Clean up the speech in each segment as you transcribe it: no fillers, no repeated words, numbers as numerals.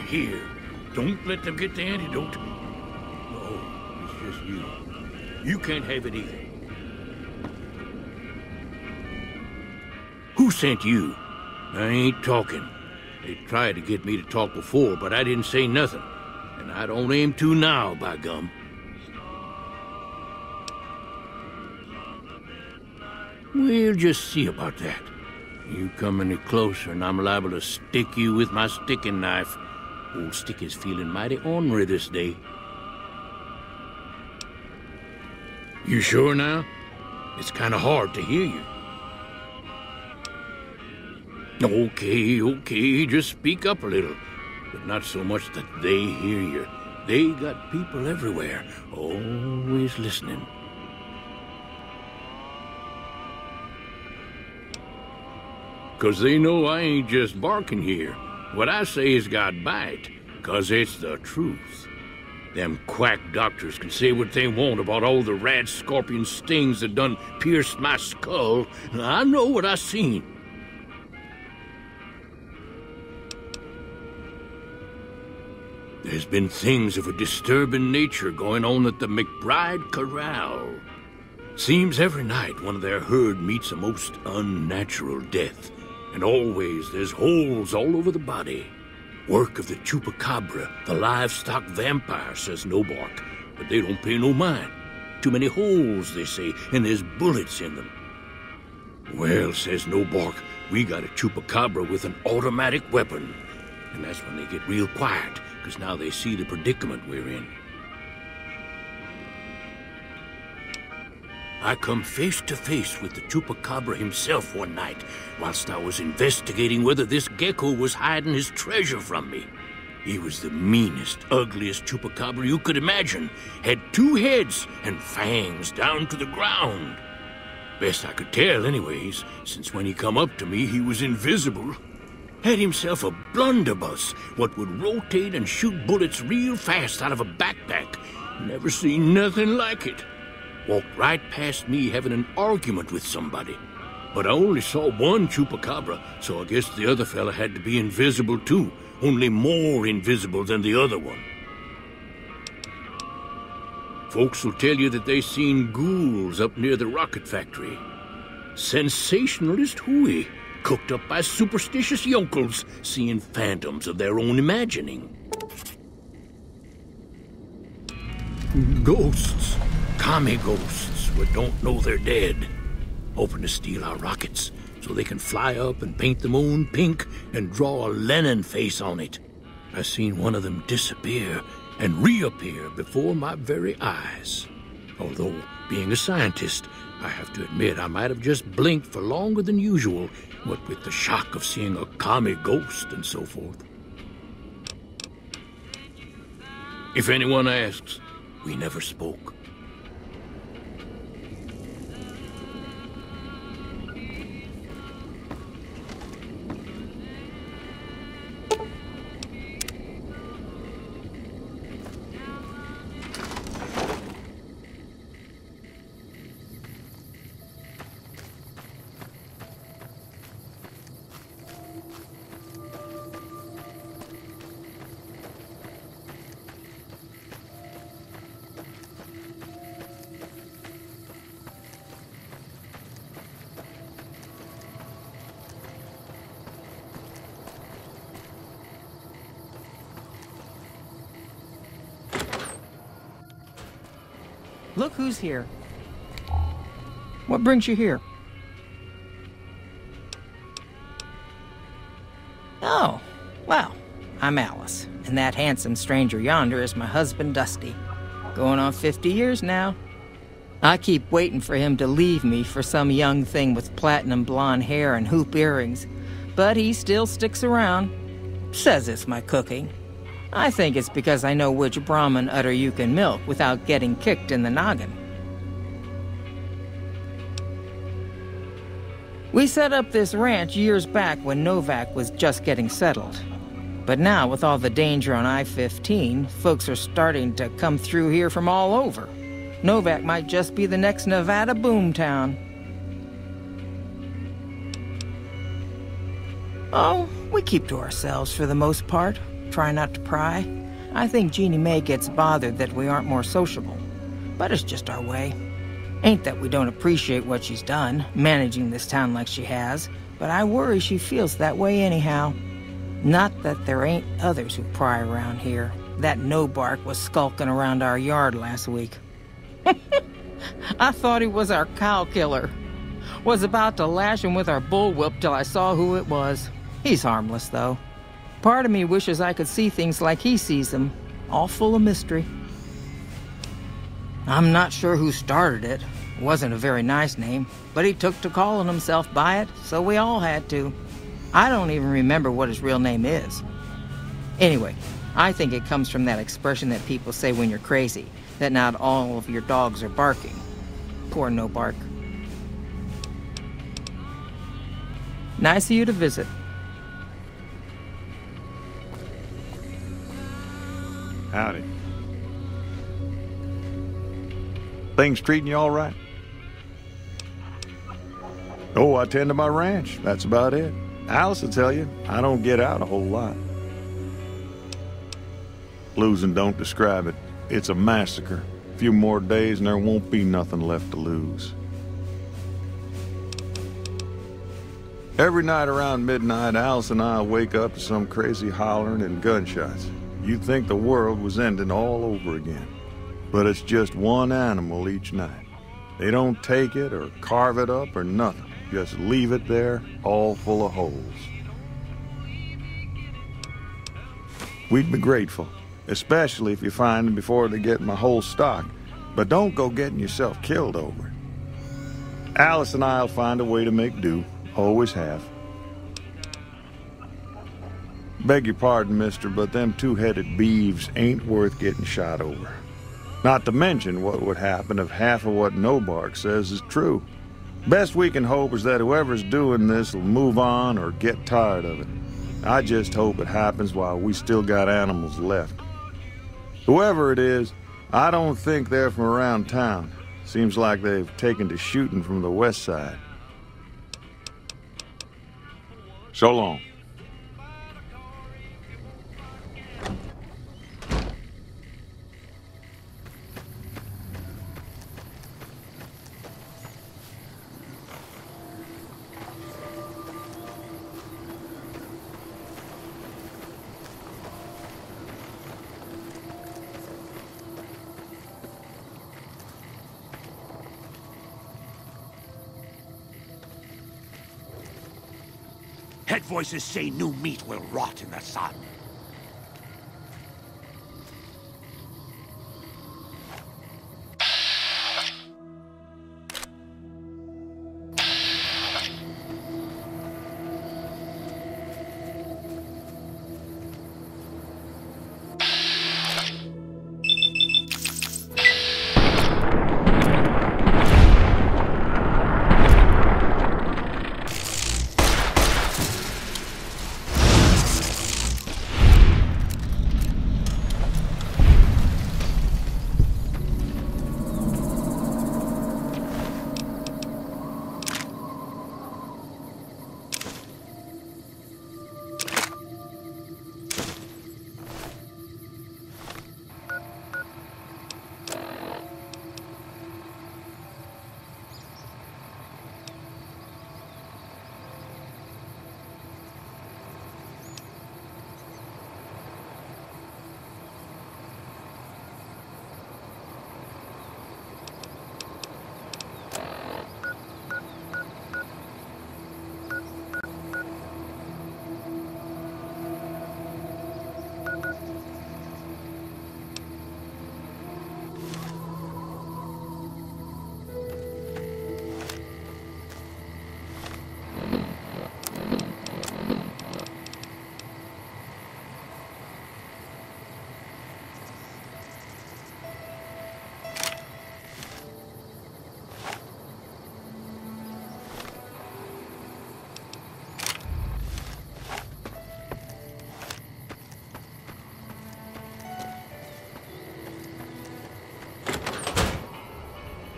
Here, don't let them get the antidote. No, it's just you. You can't have it either. Who sent you? I ain't talking. They tried to get me to talk before, but I didn't say nothing. And I don't aim to now, by gum. We'll just see about that. You come any closer and I'm liable to stick you with my sticking knife. Old Stick is feeling mighty ornery this day. You sure now? It's kind of hard to hear you. Okay, just speak up a little. But not so much that they hear you. They got people everywhere, always listening. Cause they know I ain't just barking here. What I say has got bite, cause it's the truth. Them quack doctors can say what they want about all the rad scorpion stings that done pierced my skull. I know what I seen. There's been things of a disturbing nature going on at the McBride Corral. Seems every night one of their herd meets a most unnatural death. And always there's holes all over the body. Work of the chupacabra, the livestock vampire, says Novac. But they don't pay no mind. Too many holes, they say, and there's bullets in them. Well, says Novac, we got a chupacabra with an automatic weapon. And that's when they get real quiet, because now they see the predicament we're in. I come face to face with the chupacabra himself one night, whilst I was investigating whether this gecko was hiding his treasure from me. He was the meanest, ugliest chupacabra you could imagine. Had 2 heads and fangs down to the ground. Best I could tell anyways, since when he come up to me he was invisible. Had himself a blunderbuss, what would rotate and shoot bullets real fast out of a backpack. Never seen nothing like it. Walked right past me having an argument with somebody. But I only saw one chupacabra, so I guess the other fella had to be invisible too, only more invisible than the other one. Folks will tell you that they seen ghouls up near the rocket factory. Sensationalist hooey, cooked up by superstitious yonkels, seeing phantoms of their own imagining. Ghosts. Commie ghosts who don't know they're dead, hoping to steal our rockets so they can fly up and paint the moon pink and draw a Lenin face on it. I seen one of them disappear and reappear before my very eyes. Although, being a scientist, I have to admit I might have just blinked for longer than usual, what with the shock of seeing a commie ghost and so forth. If anyone asks, we never spoke. Look who's here. What brings you here? Oh, well, I'm Alice, and that handsome stranger yonder is my husband, Dusty. Going on 50 years now. I keep waiting for him to leave me for some young thing with platinum blonde hair and hoop earrings, but he still sticks around. Says it's my cooking. I think it's because I know which Brahmin udder you can milk without getting kicked in the noggin. We set up this ranch years back when Novac was just getting settled. But now, with all the danger on I-15, folks are starting to come through here from all over. Novac might just be the next Nevada boomtown. Oh, we keep to ourselves for the most part. try not to pry. I think Jeanie May gets bothered that we aren't more sociable. But it's just our way. Ain't that we don't appreciate what she's done, managing this town like she has, but I worry she feels that way anyhow. Not that there ain't others who pry around here. That no-bark was skulking around our yard last week. I thought he was our cow killer. Was about to lash him with our bullwhip till I saw who it was. He's harmless, though. Part of me wishes I could see things like he sees them, all full of mystery. I'm not sure who started it. It wasn't a very nice name, but he took to calling himself by it, so we all had to. I don't even remember what his real name is. Anyway, I think it comes from that expression that people say when you're crazy, that not all of your dogs are barking. Poor no bark. Nice of you to visit. Howdy. Things treating you all right? Oh, I tend to my ranch. That's about it. Alice will tell you, I don't get out a whole lot. Losing don't describe it. It's a massacre. A few more days and there won't be nothing left to lose. Every night around midnight, Alice and I wake up to some crazy hollering and gunshots. You'd think the world was ending all over again. But it's just one animal each night. They don't take it or carve it up or nothing. Just leave it there, all full of holes. We'd be grateful, especially if you find them before they get my whole stock. But don't go getting yourself killed over it. Alice and I'll find a way to make do. Always have. Beg your pardon, mister, but them two-headed beeves ain't worth getting shot over. Not to mention what would happen if half of what No-Bark says is true. Best we can hope is that whoever's doing this will move on or get tired of it. I just hope it happens while we still got animals left. Whoever it is, I don't think they're from around town. Seems like they've taken to shooting from the west side. So long. Head voices say new meat will rot in the sun.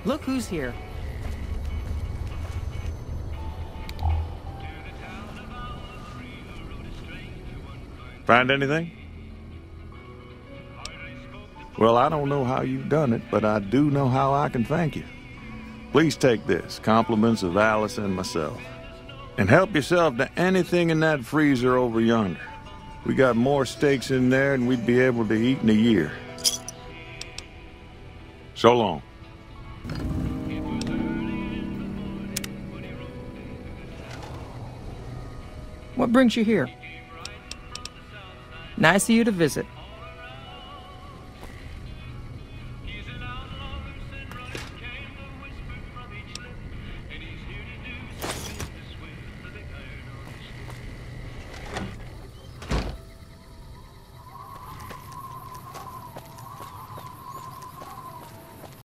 Look who's here. Find anything? Well, I don't know how you've done it, but I do know how I can thank you. Please take this, compliments of Alice and myself. And help yourself to anything in that freezer over yonder. We got more steaks in there than we'd be able to eat in a year. So long. What brings you here? Nice of you to visit.